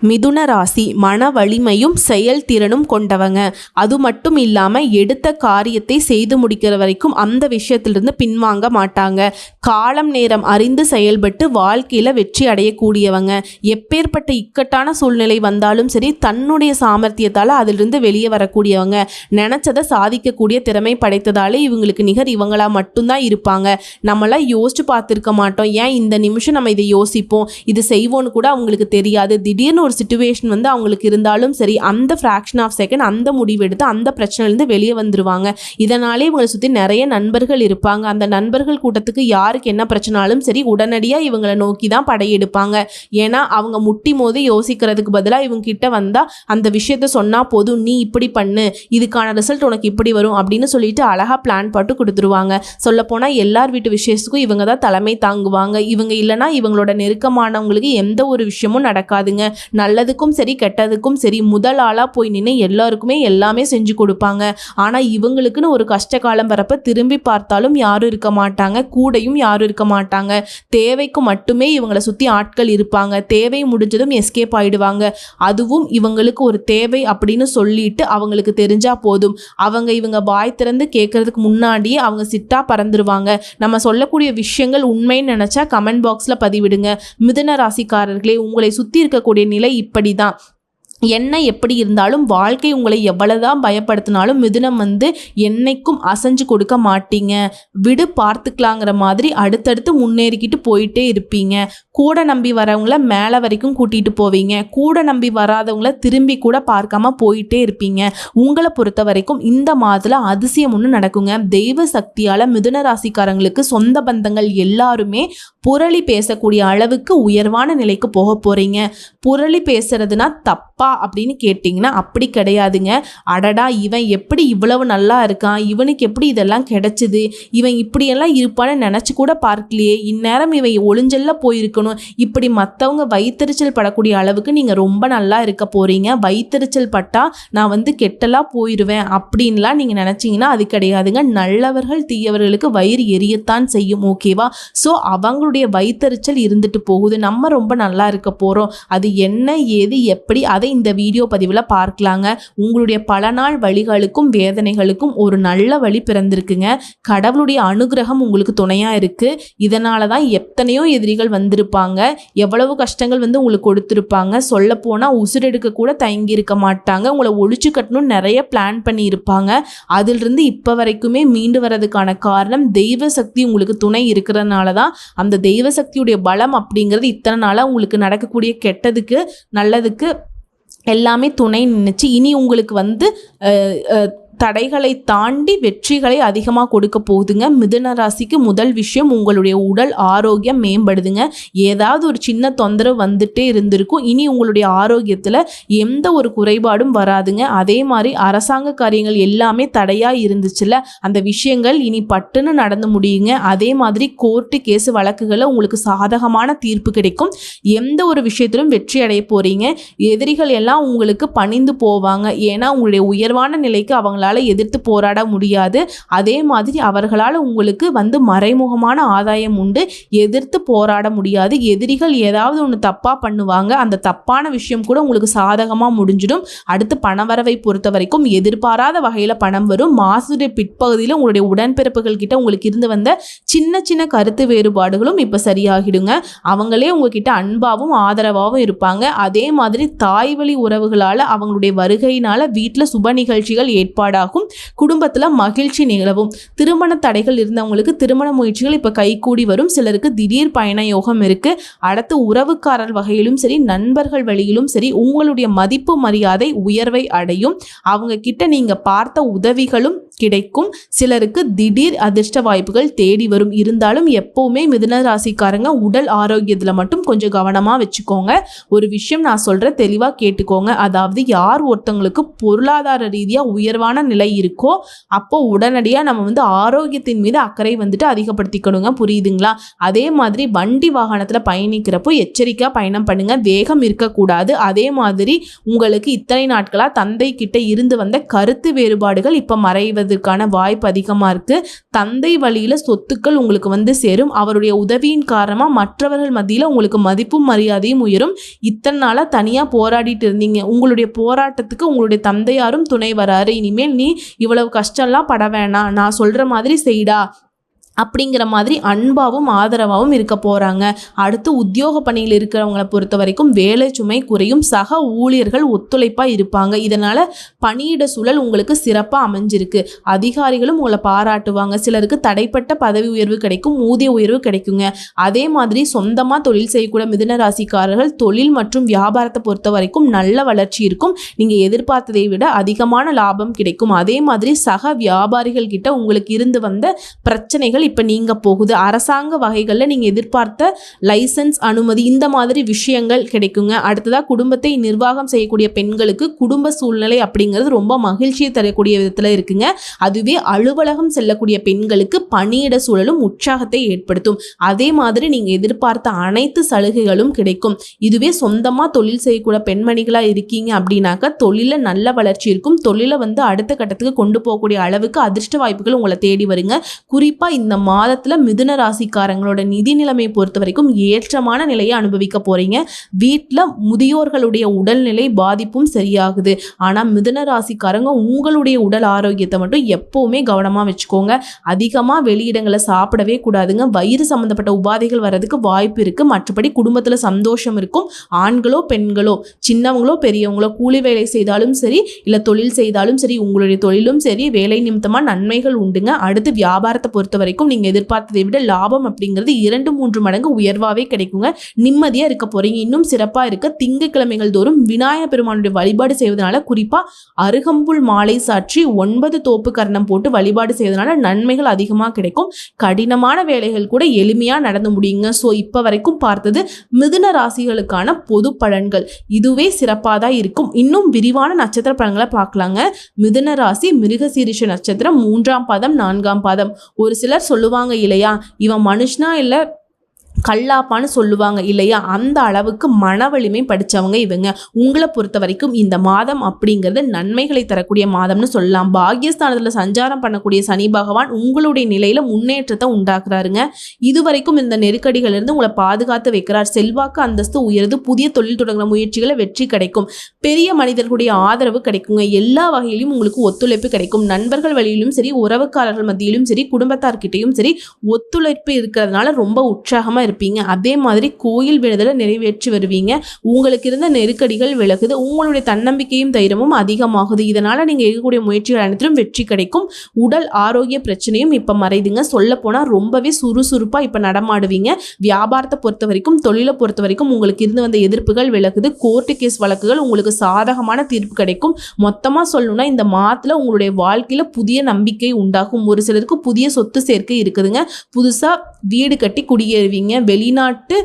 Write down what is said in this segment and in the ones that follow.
மிதுன ராசி மன வலிமையும் செயல்திறனும் கொண்டவங்க. அது மட்டும் இல்லாமல் எடுத்த காரியத்தை செய்து முடிக்கிற வரைக்கும் அந்த விஷயத்திலிருந்து பின்வாங்க மாட்டாங்க. காலம் நேரம் அறிந்து செயல்பட்டு வாழ்க்கையில் வெற்றி அடையக்கூடியவங்க. எப்பேற்பட்ட இக்கட்டான சூழ்நிலை வந்தாலும் சரி தன்னுடைய சாமர்த்தியத்தால் அதிலிருந்து வெளியே வரக்கூடியவங்க. நினச்சதை சாதிக்கக்கூடிய திறமை படைத்ததாலே இவங்களுக்கு நிகர் இவங்களா மட்டும்தான் இருப்பாங்க. நம்மளாம் யோசிச்சு பார்த்துருக்க மாட்டோம். ஏன் இந்த நிமிஷம் நம்ம இதை யோசிப்போம், இது செய்வோன்னு கூட அவங்களுக்கு தெரியாது. திடீர்னு ஒரு சிச்சுவேஷன் வந்து அவங்களுக்கு இருந்தாலும் சரி அந்த ஃப்ராக்ஷன் ஆஃப் செகண்ட் அந்த முடிவு எடுத்து அந்த பிரச்சனையிலேருந்து வெளியே வந்துடுவாங்க. இதனாலே இவங்களை சுற்றி நிறைய நண்பர்கள் இருப்பாங்க. அந்த நண்பர்கள் கூட்டத்துக்கு யாருக்கு என்ன பிரச்சனாலும் சரி உடனடியாக இவங்களை நோக்கி தான் படையெடுப்பாங்க. ஏன்னா அவங்க முட்டி மோதி யோசிக்கிறதுக்கு பதிலாக இவங்க கிட்ட வந்தால் அந்த விஷயத்த சொன்னால் போதும், நீ இப்படி பண்ணு, இதுக்கான ரிசல்ட் உனக்கு இப்படி வரும் அப்படின்னு சொல்லிட்டு அழகாக பிளான் போட்டு கொடுத்துருவாங்க. சொல்லப்போனால் எல்லார் வீட்டு விசேஷத்துக்கும் இவங்க தான் தலைமை தாங்குவாங்க. இவங்க இல்லைனா இவங்களோட நெருக்கமானவங்களுக்கு எந்த ஒரு விஷயமும் நடக்காதுங்க. நல்லதுக்கும் சரி கெட்டதுக்கும் சரி முதல் ஆளாக போய் நின்று எல்லாருக்குமே எல்லாமே செஞ்சு கொடுப்பாங்க. ஆனால் இவங்களுக்குன்னு ஒரு கஷ்ட காலம் வரப்ப திரும்பி பார்த்தாலும் யாரும் இருக்க மாட்டாங்க, கூடையும் யாரும் இருக்க மாட்டாங்க. தேவைக்கு மட்டுமே இவங்களை சுற்றி ஆட்கள் இருப்பாங்க. தேவை முடிஞ்சதும் எஸ்கேப் ஆயிடுவாங்க. அதுவும் இவங்களுக்கு ஒரு தேவை அப்படின்னு சொல்லிட்டு அவங்களுக்கு தெரிஞ்சா போதும், இவங்க வாய் திறந்து கேட்கறதுக்கு முன்னாடியே அவங்க சிட்டா பறந்துருவாங்க. நம்ம சொல்லக்கூடிய விஷயங்கள் உண்மைன்னு நினைச்சா கமெண்ட் பாக்ஸில் பதிவிடுங்க. மிதுன ராசிக்காரர்களே, உங்களை சுற்றி இருக்கக்கூடிய நிலை இப்படிதான். என்ன எப்படி இருந்தாலும் வாழ்க்கை உங்களை எவ்வளவுதான் பயப்படுத்தினாலும் மிதுனம் வந்து என்னைக்கும் அசைஞ்சு கொடுக்க மாட்டீங்க. விடு பார்த்துக்கலாங்கிற மாதிரி அடுத்தடுத்து முன்னேறிக்கிட்டு போயிட்டே இருப்பீங்க. கூட நம்பி வரவங்கள மேலே வரைக்கும் கூட்டிகிட்டு போவீங்க. கூட நம்பி வராதவங்கள திரும்பி கூட பார்க்காம போயிட்டே இருப்பீங்க. உங்களை பொறுத்த வரைக்கும் இந்த மாதத்தில் அதிசயம் ஒன்று நடக்குங்க. தெய்வ சக்தியால் மிதுன ராசிக்காரங்களுக்கு சொந்த பந்தங்கள் எல்லாருமே புரளி பேசக்கூடிய அளவுக்கு உயர்வான நிலைக்கு போக போகிறீங்க. புரளி பேசுறதுனா தப்பா அப்படின்னு கேட்டிங்கன்னா அப்படி கிடையாதுங்க. அடடா, இவன் எப்படி இவ்வளவு நல்லா இருக்கான், இவனுக்கு எப்படி இதெல்லாம் கிடைச்சிது, இவன் இப்படியெல்லாம் இருப்பான்னு நினச்சி கூட பார்க்கலையே, இந்நேரம் இவன் ஒளிஞ்சல்ல போயிருக்கணும், இப்படி மற்றவங்க வயிற்றுச்சல் படக்கூடிய அளவுக்கு நீங்கள் ரொம்ப நல்லா இருக்க போகிறீங்க. வயிற்றுச்சல் பட்டா நான் வந்து கெட்டலாம் போயிடுவேன் அப்படின்லாம் நீங்கள் நினச்சிங்கன்னா அது கிடையாதுங்க. நல்லவர்கள் தீயவர்களுக்கு வயிறு எரியத்தான் செய்யும். ஓகேவா? ஸோ அவங்களுடைய வயிற்றுச்சல் இருந்துட்டு போகுது, நம்ம ரொம்ப நல்லா இருக்க போகிறோம். அது என்ன ஏது எப்படி அதை இந்த வீடியோ பதிவில் பார்க்கலாங்க. உங்களுடைய பல நாள் வழிகளுக்கும் வேதனைகளுக்கும் ஒரு நல்ல வழி பிறந்திருக்குங்க. கடவுளுடைய அனுகிரகம் உங்களுக்கு துணையாக இருக்குது. இதனால தான் எத்தனையோ எதிரிகள் வந்திருப்பாங்க, எவ்வளவு கஷ்டங்கள் வந்து உங்களுக்கு கொடுத்துருப்பாங்க. சொல்லப்போனால் உசுரெடுக்க கூட தயங்கி இருக்க மாட்டாங்க. உங்களை ஒழிச்சு கட்டணும்னு நிறைய பிளான் பண்ணி இருப்பாங்க. அதிலிருந்து இப்போ வரைக்குமே மீண்டு வர்றதுக்கான காரணம் தெய்வ சக்தி உங்களுக்கு துணை இருக்கிறதுனால தான். அந்த தெய்வ சக்தியுடைய பலம் அப்படிங்கிறது இத்தனை நாளாக உங்களுக்கு நடக்கக்கூடிய கெட்டதுக்கு நல்லதுக்கு எல்லாமே துணை நின்றுச்சு. இனி உங்களுக்கு வந்து தடைகளை தாண்டி வெற்றிகளை அதிகமாக கொடுக்க போகுதுங்க. மிதுன ராசிக்கு முதல் விஷயம், உங்களுடைய உடல் ஆரோக்கியம் மேம்படுதுங்க. ஏதாவது ஒரு சின்ன தொந்தரவு வந்துட்டே இருந்திருக்கும், இனி உங்களுடைய ஆரோக்கியத்தில் எந்த ஒரு குறைபாடும் வராதுங்க. அதே மாதிரி அரசாங்க காரியங்கள் எல்லாமே தடையாக இருந்துச்சுல, அந்த விஷயங்கள் இனி பட்டுன்னு நடந்து முடியுங்க. அதே மாதிரி கோர்ட்டு கேஸு வழக்குகளில் உங்களுக்கு சாதகமான தீர்ப்பு கிடைக்கும். எந்த ஒரு விஷயத்திலும் வெற்றி அடைய போகிறீங்க. எதிரிகள் எல்லாம் உங்களுக்கு பணிந்து போவாங்க. ஏன்னா உங்களுடைய உயர்வான நிலைக்கு அவங்களால எதிர்த்து போராட முடியாது. அதே மாதிரி அவர்களால் உங்களுக்கு வந்து மறைமுகமான ஆதாயம் உண்டு, எதிர்த்து போராட முடியாது. எதிரிகள் ஏதாவது ஒன்று தப்பாக பண்ணுவாங்க, அந்த தப்பான விஷயம் கூட உங்களுக்கு சாதகமாக முடிஞ்சிடும். அடுத்து பணவரவை பொறுத்த வரைக்கும் எதிர்பாராத வகையில் பணம் வரும். மாசுடைய பிற்பகுதியில் உங்களுடைய உடன்பிறப்புகள் கிட்ட உங்களுக்கு இருந்து வந்த சின்ன சின்ன கருத்து வேறுபாடுகளும் இப்போ சரியாகிடுங்க. அவங்களே உங்ககிட்ட அன்பாகவும் ஆதரவாகவும் இருப்பாங்க. அதே மாதிரி தாய் வழி உறவுகளால் அவங்களுடைய வருகையினால் வீட்டில் சுப நிகழ்ச்சிகள் ஏற்பாடாகும். குடும்பத்தில் மகிழ்ச்சி நிகழவும். திருமண தடைகள் இருந்தவங்களுக்கு திருமண முயற்சிகள் இப்போ கைகூடி வரும். சிலருக்கு திடீர் பயண யோகம் இருக்கு. அடுத்து உறவுக்காரர் வகையிலும் சரி நண்பர்கள் வழியிலும் சரி உங்களுடைய மதிப்பு மரியாதை உயர்வை அடையும். அவங்க கிட்ட நீங்க பார்த்த உதவிகளும் கிடைக்கும். சிலருக்கு திடீர் அதிர்ஷ்ட வாய்ப்புகள் தேடி வரும். இருந்தாலும் எப்பவுமே மிதுன ராசிக்காரங்க உடல் ஆரோக்கியத்தில் மட்டும் கொஞ்சம் கவனமாக வச்சுக்கோங்க. ஒரு விஷயம் நான் சொல்கிறேன், தெளிவாக கேட்டுக்கோங்க. அதாவது யார் ஒருத்தவங்களுக்கு பொருளாதார ரீதியாக உயர்வான நிலை இருக்கோ அப்போ உடனடியாக நம்ம வந்து ஆரோக்கியத்தின் மீது அக்கறை வந்துட்டு அதிகப்படுத்திக்கணுங்க. புரியுதுங்களா? அதே மாதிரி வண்டி வாகனத்தில் பயணிக்கிறப்போ எச்சரிக்கையாக பயணம் பண்ணுங்க, வேகம் இருக்கக்கூடாது. அதே மாதிரி உங்களுக்கு இத்தனை நாட்களாக தந்தை கிட்ட இருந்து வந்த கருத்து வேறுபாடுகள் இப்போ மறைவது ஏற்படுறதுக்கான வாய்ப்பு அதிகமாக இருக்குது. தந்தை வழியில் சொத்துக்கள் உங்களுக்கு வந்து சேரும். அவருடைய உதவியின் காரணமாக மற்றவர்கள் மத்தியில் உங்களுக்கு மதிப்பும் மரியாதையும் உயரும். இத்தனை நாளாக தனியாக போராடிட்டு இருந்தீங்க, உங்களுடைய போராட்டத்துக்கு உங்களுடைய தந்தையாரும் துணை வராரு. இனிமேல் நீ இவ்வளவு கஷ்டம்லாம் பட வேணாம், நான் சொல்கிற மாதிரி செய்டா அப்படிங்கிற மாதிரி அன்பாகவும் ஆதரவாகவும் இருக்க போகிறாங்க. அடுத்து உத்தியோக பணியில் இருக்கிறவங்களை பொறுத்த வரைக்கும் வேலை சுமை குறையும். சக ஊழியர்கள் ஒத்துழைப்பாக இருப்பாங்க. இதனால் பணியிட சூழல் உங்களுக்கு சிறப்பாக அமைஞ்சிருக்கு. அதிகாரிகளும் உங்களை பாராட்டுவாங்க. சிலருக்கு தடைப்பட்ட பதவி உயர்வு கிடைக்கும், ஊதிய உயர்வு கிடைக்குங்க. அதே மாதிரி சொந்தமாக தொழில் செய்யக்கூடிய மிதுன ராசிக்காரர்கள் தொழில் மற்றும் வியாபாரத்தை பொறுத்த வரைக்கும் நல்ல வளர்ச்சி இருக்கும். நீங்கள் எதிர்பார்த்ததை விட அதிகமான லாபம் கிடைக்கும். அதே மாதிரி சக வியாபாரிகள் கிட்ட உங்களுக்கு இருந்து வந்த பிரச்சனைகள் இப்போ நீங்க போகுது. அரசாங்க வகைகளில் நீங்கள் எதிர்பார்த்த லைசன்ஸ், அனுமதி, இந்த மாதிரி விஷயங்கள் கிடைக்குங்க. அடுத்ததாக குடும்பத்தை நிர்வாகம் செய்யக்கூடிய பெண்களுக்கு குடும்ப சூழ்நிலை அப்படிங்கிறது ரொம்ப மகிழ்ச்சியை தரக்கூடிய விதத்தில் இருக்குங்க. அதுவே அலுவலகம் செல்லக்கூடிய பெண்களுக்கு பணியிட சூழலும் உற்சாகத்தை ஏற்படுத்தும். அதே மாதிரி நீங்கள் எதிர்பார்த்த அனைத்து சலுகைகளும் கிடைக்கும். இதுவே சொந்தமாக தொழில் செய்யக்கூடிய பெண்மணிகளாக இருக்கீங்க அப்படின்னாக்கா தொழிலில் நல்ல வளர்ச்சி இருக்கும். தொழிலை வந்து அடுத்த கட்டத்துக்கு கொண்டு போகக்கூடிய அளவுக்கு அதிர்ஷ்ட வாய்ப்புகள் உங்களை தேடி வருங்க. குறிப்பாக இந்த மாதத்துல மிதுன ராசிக்காரங்களோட நிதி நிலைமை பொறுத்த வரைக்கும் ஏற்றமான நிலையை அனுபவிக்க போறீங்க. வீட்டில் முதியோர்களுடைய உடல்நிலை பாதிப்பும் சரியாகுது. ஆனால் மிதுன ராசிக்காரங்க உங்களுடைய உடல் ஆரோக்கியத்தை மட்டும் எப்பவுமே கவனமாக வச்சுக்கோங்க. அதிகமாக வெளியிடங்களை சாப்பிடவே கூடாதுங்க. வயிறு சம்மந்தப்பட்ட உபாதைகள் வர்றதுக்கு வாய்ப்பு இருக்குது. மற்றபடி குடும்பத்தில் சந்தோஷம் இருக்கும். ஆண்களோ பெண்களோ சின்னவங்களோ பெரியவங்களோ கூலி வேலை செய்தாலும் சரி இல்லை தொழில் செய்தாலும் சரி, உங்களுடைய தொழிலும் சரி வேலை நிமித்தமாக நன்மைகள் உண்டுங்க. அடுத்து வியாபாரத்தை பொறுத்த வரைக்கும் நீங்கள் எதிர்பார்த்ததை விட லாபம் அப்படிங்கிறது 2-3 மடங்கு உயர்வாகவே கிடைக்குங்க. நிம்மதியாக இருக்க போறீங்க. இன்னும் சிறப்பாக இருக்க திங்கட்கிழமைகள் தோறும் விநாயகர் பெருமானுடைய வழிபாடு செய்வதனால, குறிப்பாக அருகம்புல் மாலை சாற்றி 9 தோப்பு கரணம் போட்டு வழிபாடு செய்வதனால நன்மைகள் அதிகமாக கிடைக்கும். கடினமான வேலைகள் கூட எளிமையாக நடந்து முடியுங்க. ஸோ இப்போ வரைக்கும் பார்த்தது மிதுன ராசிகளுக்கான பொது பலன்கள். இதுவே சிறப்பாக தான் இருக்கும். இன்னும் விரிவான நட்சத்திர பலன்களை பார்க்கலாங்க. மிதுன ராசி மிருகசீரிஷ நட்சத்திரம் 3ஆம் பாதம் 4ஆம் பாதம். ஒரு சிலர் சொல்லுவாங்க இல்லையா, இவன் மனுஷனா இல்லை கல்லாப்பான்னு சொல்லுவாங்க இல்லையா, அந்த அளவுக்கு மன வலிமை படித்தவங்க இவங்க. உங்களை பொறுத்த வரைக்கும் இந்த மாதம் அப்படிங்கிறது நன்மைகளை தரக்கூடிய மாதம்னு சொல்லலாம். பாக்கியஸ்தானத்தில் சஞ்சாரம் பண்ணக்கூடிய சனி பகவான் உங்களுடைய நிலையில் முன்னேற்றத்தை உண்டாக்குறாருங்க. இதுவரைக்கும் இந்த நெருக்கடிகளிலிருந்து உங்களை பாதுகாத்து வைக்கிறார். செல்வாக்கு அந்தஸ்து உயர்ந்து புதிய தொழில் தொடங்குற முயற்சிகளை வெற்றி கிடைக்கும். பெரிய மனிதர்களுடைய ஆதரவு கிடைக்குங்க. எல்லா வகையிலும் உங்களுக்கு ஒத்துழைப்பு கிடைக்கும். நண்பர்கள் வழியிலும் சரி, உறவுக்காரர்கள் மத்தியிலும் சரி, குடும்பத்தார்கிட்டையும் சரி ஒத்துழைப்பு இருக்கிறதுனால ரொம்ப உற்சாகமாக இருப்பீங்க. அதே மாதிரி கோயில் விடுதலை நிறைவேற்றி வருவீங்க. உங்களுக்கு இருந்த நெருக்கடிகள் விலகுது. உங்களுடைய தன்னம்பிக்கையும் தைரியமும் அதிகமாகுது. இதனால நீங்க எடுக்கக்கூடிய முயற்சிகள் அனைத்திலும் வெற்றி கிடைக்கும். உடல் ஆரோக்கிய பிரச்சனையும் இப்ப மறைதுங்க. சொல்ல போனா ரொம்பவே சுறுசுறுப்பா இப்ப நடமாடுவீங்க. வியாபாரத்தை பொறுத்த வரைக்கும், தொழிலை பொறுத்த வரைக்கும் உங்களுக்கு இருந்து வந்த எதிர்ப்புகள் விலகுது. கோர்ட்டு கேஸ் வழக்குகள் உங்களுக்கு சாதகமான தீர்ப்பு கிடைக்கும். மொத்தமா சொல்லணும்னா இந்த மாதத்துல உங்களுடைய வாழ்க்கையில புதிய நம்பிக்கை உண்டாகும். ஒரு சிலருக்கு புதிய சொத்து சேர்க்கை இருக்குதுங்க. புதுசா வீடு கட்டி குடியேறுவீங்க. வெளிநாட்டு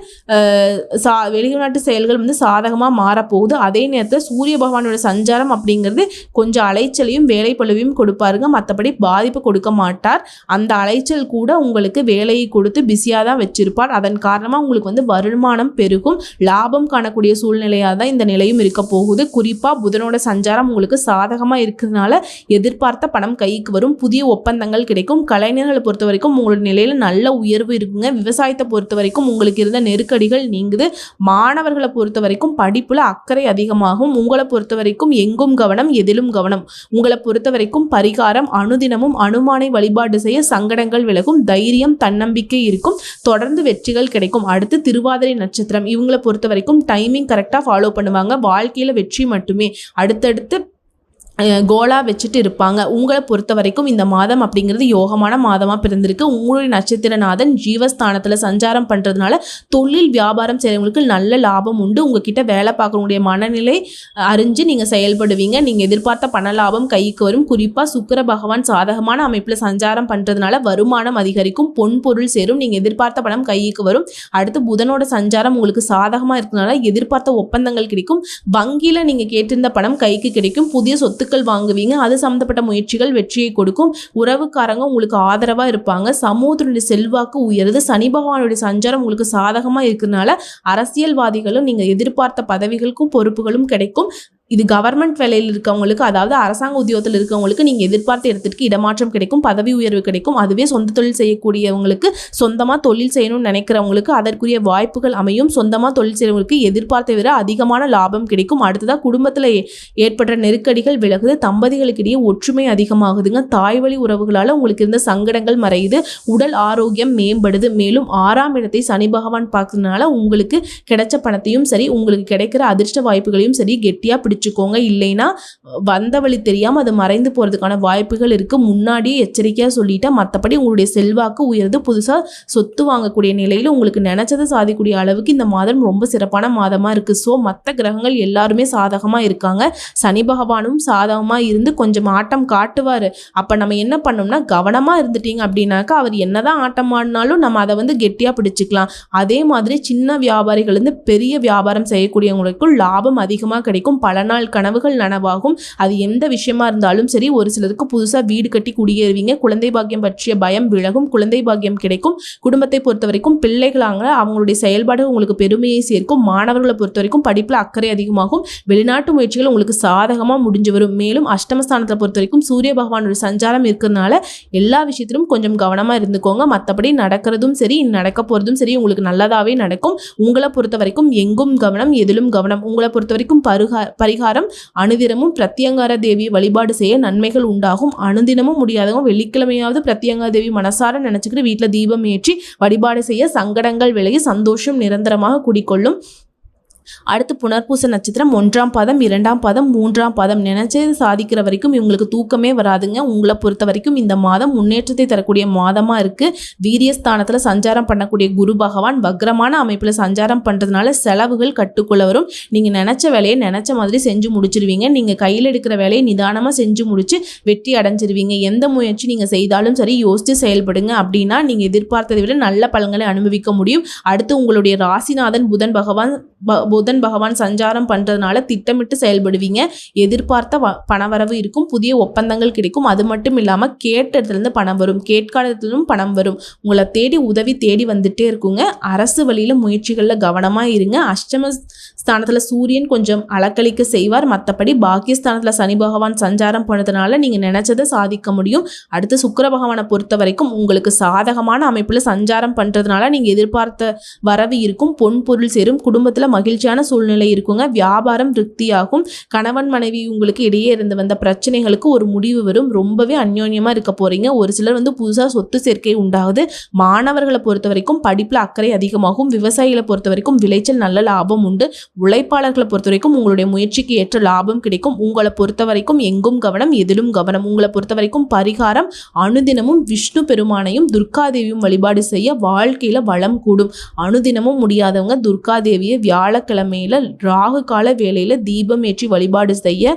செயல்கள் வந்து சாதகமாக மாறப்போகுது. அதே நேரத்தில் சூரிய பகவானோட சஞ்சாரம் அப்படிங்கிறது கொஞ்சம் அலைச்சலையும் வேலை பழுவையும் கொடுப்பாருங்க. மற்றபடி பாதிப்பு கொடுக்க மாட்டார். அந்த அலைச்சல் கூட உங்களுக்கு வேலையை கொடுத்து பிஸியாக தான் வச்சிருப்பார். அதன் காரணமாக உங்களுக்கு வந்து வருமானம் பெருகும். லாபம் காணக்கூடிய சூழ்நிலையாக தான் இந்த நிலையும் இருக்க போகுது. குறிப்பாக புதனோட சஞ்சாரம் உங்களுக்கு சாதகமாக இருக்கிறதுனால எதிர்பார்த்த பணம் கைக்கு வரும். புதிய ஒப்பந்தங்கள் கிடைக்கும். கலைஞர்களை பொறுத்த வரைக்கும் உங்களோட நிலையில் நல்ல உயர்வு இருக்குங்க. விவசாயத்தை பொறுத்த வரைக்கும் உங்களுக்கு இருந்த நெருக்கடிகள் நீங்குது. மாணவர்களை பொறுத்த வரைக்கும் படிப்புல அக்கறை அதிகமாகும். உங்களை பொறுத்த வரைக்கும் எங்கும் கவனம், எதிலும் கவனம். உங்களை பொறுத்த வரைக்கும் பரிகாரம், அனுதினமும் அனுமானை வழிபாடு செய்ய சங்கடங்கள் விலகும். தைரியம், தன்னம்பிக்கை இருக்கும். தொடர்ந்து வெற்றிகள் கிடைக்கும். அடுத்து திருவாதிரை நட்சத்திரம். இவங்களை பொறுத்த வரைக்கும் டைமிங் கரெக்டாக ஃபாலோ பண்ணுவாங்க. வாழ்க்கையில வெற்றி மட்டுமே அடுத்தடுத்து கோலா வச்சுட்டு இருப்பாங்க. உங்களை பொறுத்த வரைக்கும் இந்த மாதம் அப்படிங்கிறது யோகமான மாதமாக பிறந்திருக்கு. உங்களுடைய நட்சத்திரநாதன் ஜீவஸ்தானத்தில் சஞ்சாரம் பண்ணுறதுனால தொழில் வியாபாரம் செய்கிறவங்களுக்கு நல்ல லாபம் உண்டு. உங்ககிட்ட வேலை பார்க்கக்கூடிய மனநிலை அறிஞ்சு நீங்கள் செயல்படுவீங்க. நீங்கள் எதிர்பார்த்த பண லாபம் கைக்கு வரும். குறிப்பாக சுக்கிர பகவான் சாதகமான அமைப்பில் சஞ்சாரம் பண்ணுறதுனால வருமானம் அதிகரிக்கும். பொன் பொருள் சேரும். நீங்கள் எதிர்பார்த்த பணம் கைக்கு வரும். அடுத்து புதனோட சஞ்சாரம் உங்களுக்கு சாதகமாக இருக்கிறதுனால எதிர்பார்த்த ஒப்பந்தங்கள் கிடைக்கும். வங்கியில் நீங்கள் கேட்டிருந்த பணம் கைக்கு கிடைக்கும். புதிய சொத்து வாங்குவீங்க. அது சம்பந்தப்பட்ட முயற்சிகள் வெற்றியை கொடுக்கும். உறவுக்காரங்க உங்களுக்கு ஆதரவா இருப்பாங்க. சமூகத்தினுடைய செல்வாக்கு உயருது. சனி பகவானுடைய சஞ்சாரம் உங்களுக்கு சாதகமா இருக்கிறதுனால அரசியல்வாதிகளும் நீங்க எதிர்பார்த்த பதவிகளுக்கும் பொறுப்புகளும் கிடைக்கும். இது கவர்மெண்ட் வேலையில் இருக்கவங்களுக்கு, அதாவது அரசாங்க உத்தியோகத்தில் இருக்கவங்களுக்கு நீங்கள் எதிர்பார்த்த இடத்திற்கு இடமாற்றம் கிடைக்கும், பதவி உயர்வு கிடைக்கும். அதுவே சொந்த தொழில் செய்யக்கூடியவங்களுக்கு, சொந்தமாக தொழில் செய்யணும்னு நினைக்கிறவங்களுக்கு அதற்குரிய வாய்ப்புகள் அமையும். சொந்தமாக தொழில் செய்கிறவங்களுக்கு எதிர்பார்த்த விட அதிகமான லாபம் கிடைக்கும். அடுத்ததாக குடும்பத்தில் ஏற்பட்ட நெருக்கடிகள் விலகுது, தம்பதிகளுக்கு இடையே ஒற்றுமை அதிகமாகுதுங்க. தாய் வழி உறவுகளால் உங்களுக்கு இருந்த சங்கடங்கள் மறையுது, உடல் ஆரோக்கியம் மேம்படுது. மேலும் 6ஆம் இடத்தை சனி பகவான் பார்க்கறதுனால உங்களுக்கு கிடைச்ச பணத்தையும் சரி, உங்களுக்கு கிடைக்கிற அதிர்ஷ்ட வாய்ப்புகளையும் சரி கெட்டியாக பிடிச்சுக்கோங்க. இல்லைன்னா வந்த வழி தெரியாமல் அது மறைந்து போகிறதுக்கான வாய்ப்புகள் இருக்குது. முன்னாடியே எச்சரிக்கையாக சொல்லிட்டேன். மற்றபடி உங்களுடைய செல்வாக்கு உயர்ந்து புதுசாக சொத்து வாங்கக்கூடிய நிலையில் உங்களுக்கு நினச்சதை சாதிக்கக்கூடிய அளவுக்கு இந்த மாதம் ரொம்ப சிறப்பான மாதமாக இருக்குது. ஸோ மற்ற கிரகங்கள் எல்லாருமே சாதகமாக இருக்காங்க. சனி பகவானும் சாதகமாக இருந்து கொஞ்சம் ஆட்டம் காட்டுவார். அப்போ நம்ம என்ன பண்ணோம்னா, கவனமாக இருந்துட்டீங்க அப்படின்னாக்கா அவர் என்னதான் ஆட்டம் ஆடினாலும் நம்ம அதை கெட்டியாக பிடிச்சிக்கலாம். அதே மாதிரி சின்ன வியாபாரிகள்லேருந்து பெரிய வியாபாரம் செய்யக்கூடியவங்களுக்கும் லாபம் அதிகமாக கிடைக்கும். பல நாள் கனவுகள் நனவாகும். அது எந்த விஷயமா இருந்தாலும் சரி. ஒரு சிலருக்கு புதுசாக வீடு கட்டி குடியேறுவீங்க. குழந்தை பாக்கியம் பற்றிய பயம் விலகும், குழந்தை பாக்கியம் கிடைக்கும். குடும்பத்தை பொறுத்த வரைக்கும் பிள்ளைகளாங்க அவங்களுடைய செயல்பாடு உங்களுக்கு பெருமையை சேர்க்கும். மாணவர்களை பொறுத்த வரைக்கும் படிப்பில் அக்கறை அதிகமாகும். வெளிநாட்டு முயற்சிகள் உங்களுக்கு சாதகமாக முடிஞ்சு வரும். மேலும் அஷ்டமஸ்தானத்தை பொறுத்த வரைக்கும் சூரிய பகவானோட சஞ்சாரம் இருக்கிறதுனால எல்லா விஷயத்திலும் கொஞ்சம் கவனமாக இருந்துக்கோங்க. மற்றபடி நடக்கிறதும் சரி, நடக்க போகிறதும் சரி உங்களுக்கு நல்லதாகவே நடக்கும். உங்களை பொறுத்த வரைக்கும் எங்கும் கவனம், எதிலும் கவனம். உங்களை பொறுத்த வரைக்கும் பரிகாரம் அனுதினமும் பிரத்யங்கார தேவியை வழிபாடு செய்ய நன்மைகள் உண்டாகும். அனுதினமும் முடியாதவங்க வெள்ளிக்கிழமையாவது பிரத்யங்கார தேவி மனசார நினைச்சுக்கிட்டு வீட்டில் தீபம் ஏற்றி வழிபாடு செய்ய சங்கடங்கள் விலகி சந்தோஷம் நிரந்தரமாக குடிக்கொள்ளும். அடுத்து புனர்பூச நட்சத்திரம் 1ஆம் பாதம், 2ஆம் பாதம், 3ஆம் பாதம். நினைச்சது சாதிக்கிற வரைக்கும் இவங்களுக்கு தூக்கமே வராதுங்க. உங்களை பொறுத்த வரைக்கும் இந்த மாதம் முன்னேற்றத்தை தரக்கூடிய மாதமாக இருக்குது. வீரியஸ்தானத்தில் சஞ்சாரம் பண்ணக்கூடிய குரு பகவான் வக்ரமான அமைப்பில் சஞ்சாரம் பண்ணுறதுனால செலவுகள் கட்டுக்குள்ள வரும். நீங்கள் நினச்ச வேலையை நினச்ச மாதிரி செஞ்சு முடிச்சிருவீங்க. நீங்கள் கையில் எடுக்கிற வேலையை நிதானமாக செஞ்சு முடிச்சு வெற்றி அடைஞ்சிருவீங்க. எந்த முயற்சி நீங்கள் செய்தாலும் சரி யோசித்து செயல்படுங்க. அப்படின்னா நீங்கள் எதிர்பார்த்ததை விட நல்ல பலன்களை அனுபவிக்க முடியும். அடுத்து உங்களுடைய ராசிநாதன் புதன் பகவான் சஞ்சாரம் பண்ணுறதுனால திட்டமிட்டு செயல்படுவீங்க. எதிர்பார்த்த பணவரவு இருக்கும், புதிய ஒப்பந்தங்கள் கிடைக்கும். அது மட்டும் இல்லாமல் கேட்ட இடத்துலேருந்து பணம் வரும், கேட்காததுலும் பணம் வரும். உங்களை தேடி உதவி தேடி வந்துட்டே இருக்குங்க. அரசு வழியில் முயற்சிகளில் கவனமாக இருங்க. அஷ்டம ஸ்தானத்தில் சூரியன் கொஞ்சம் அலக்களிக்க செய்வார். மற்றபடி பாக்கியஸ்தானத்தில் சனி பகவான் சஞ்சாரம் பண்ணதுனால நீங்கள் நினைச்சதை சாதிக்க முடியும். அடுத்து சுக்கிர பகவானை பொறுத்த வரைக்கும் உங்களுக்கு சாதகமான அமைப்பில் சஞ்சாரம் பண்ணுறதுனால நீங்கள் எதிர்பார்த்த வரவு இருக்கும், பொன் பொருள் சேரும், குடும்பத்தில் மகிழ்ச்சியான சூழ்நிலை இருக்குங்க. வியாபாரம் திருப்தியாகும். கணவன் மனைவி உங்களுக்கு இடையே இருந்து வந்த பிரச்சனைகளுக்கு ஒரு முடிவு வரும். ரொம்பவே அந்யோன்யமாக இருக்க போகிறீங்க. ஒரு சிலர் புதுசாக சொத்து சேர்க்கை உண்டாகுது. மாணவர்களை பொறுத்த வரைக்கும் படிப்பில் அக்கறை அதிகமாகும். விவசாயிகளை பொறுத்த வரைக்கும் விளைச்சல் நல்ல லாபம் உண்டு. உழைப்பாளர்களை பொறுத்த வரைக்கும் உங்களுடைய முயற்சிக்கு ஏற்ற லாபம் கிடைக்கும். உங்களை பொறுத்த வரைக்கும் எங்கும் கவனம், எதிலும் கவனம். உங்களை பொறுத்த வரைக்கும் பரிகாரம் அனுதினமும் விஷ்ணு பெருமானையும் துர்காதேவியும் வழிபாடு செய்ய வாழ்க்கையில் வளம் கூடும். அனுதினமும் முடியாதவங்க துர்காதேவியை வியாழக்கிழமையில ராகு கால வேளையில தீபம் ஏற்றி வழிபாடு செய்ய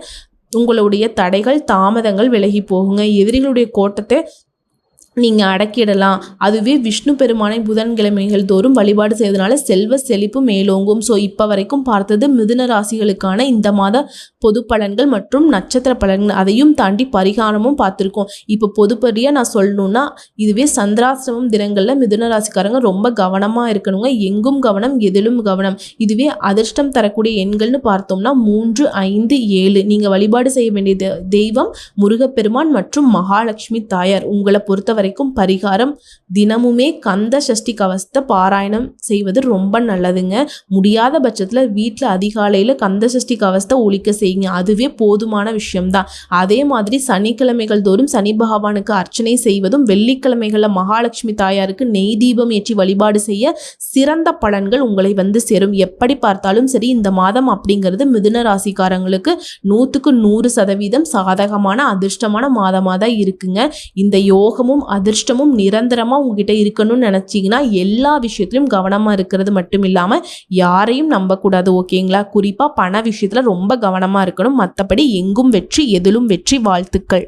உங்களுடைய தடைகள் தாமதங்கள் விலகி போகுங்க. எதிரிகளுடைய கோட்டத்தை நீங்கள் அடக்கிடலாம். அதுவே விஷ்ணு பெருமானை புதன்கிழமைகள் தோறும் வழிபாடு செய்வதனால செல்வ செழிப்பு மேலோங்கும். ஸோ இப்போ வரைக்கும் பார்த்தது மிதுன ராசிகளுக்கான இந்த மாத பொது பலன்கள் மற்றும் நட்சத்திர பலன்கள். அதையும் தாண்டி பரிகாரமும் பார்த்துருக்கோம். இப்போ பொதுப்படியாக நான் சொல்லணுன்னா, இதுவே சந்திராசிரமம் தினங்களில் மிதுன ராசிக்காரங்க ரொம்ப கவனமாக இருக்கணுங்க. எங்கும் கவனம், எதிலும் கவனம். இதுவே அதிர்ஷ்டம் தரக்கூடிய எண்கள்னு பார்த்தோம்னா 3, 5, 7. நீங்கள் வழிபாடு செய்ய வேண்டிய தெய்வம் முருகப்பெருமான் மற்றும் மகாலட்சுமி தாயார். உங்களை பொறுத்த வரைக்கும் பரிகாரம் தினமுமே கந்த சஷ்டி கவசத்தை பாராயணம் செய்வது ரொம்ப நல்லதுங்க. முடியாத பட்சத்தில் வீட்டில் அதிகாலையில் கந்த சஷ்டி கவசத்தை ஒலிக்க செய்யுங்க. அதுவே போதுமான விஷயம்தான். அதே மாதிரி சனிக்கிழமைகள் தோறும் சனி பகவானுக்கு அர்ச்சனை செய்வதும், வெள்ளிக்கிழமைகளில் மகாலட்சுமி தாயாருக்கு நெய் தீபம் ஏற்றி வழிபாடு செய்ய சிறந்த பலன்கள் உங்களை சேரும். எப்படி பார்த்தாலும் சரி இந்த மாதம் அப்படிங்கிறது மிதுன ராசிக்காரங்களுக்கு 100க்கு 100% சாதகமான அதிர்ஷ்டமான மாதமாக தான் இருக்குங்க. இந்த யோகமும் அதிர்ஷ்டமும் நிரந்தரமாக உங்ககிட்ட இருக்கணும்னு நினச்சிங்கன்னா எல்லா விஷயத்திலும் கவனமாக இருக்கிறது மட்டும் இல்லாமல் யாரையும் நம்பக்கூடாது. ஓகேங்களா? குறிப்பாக பண விஷயத்தில் ரொம்ப கவனமாக இருக்கணும். மற்றபடி எங்கும் வெற்றி, எதிலும் வெற்றி. வாழ்த்துக்கள்.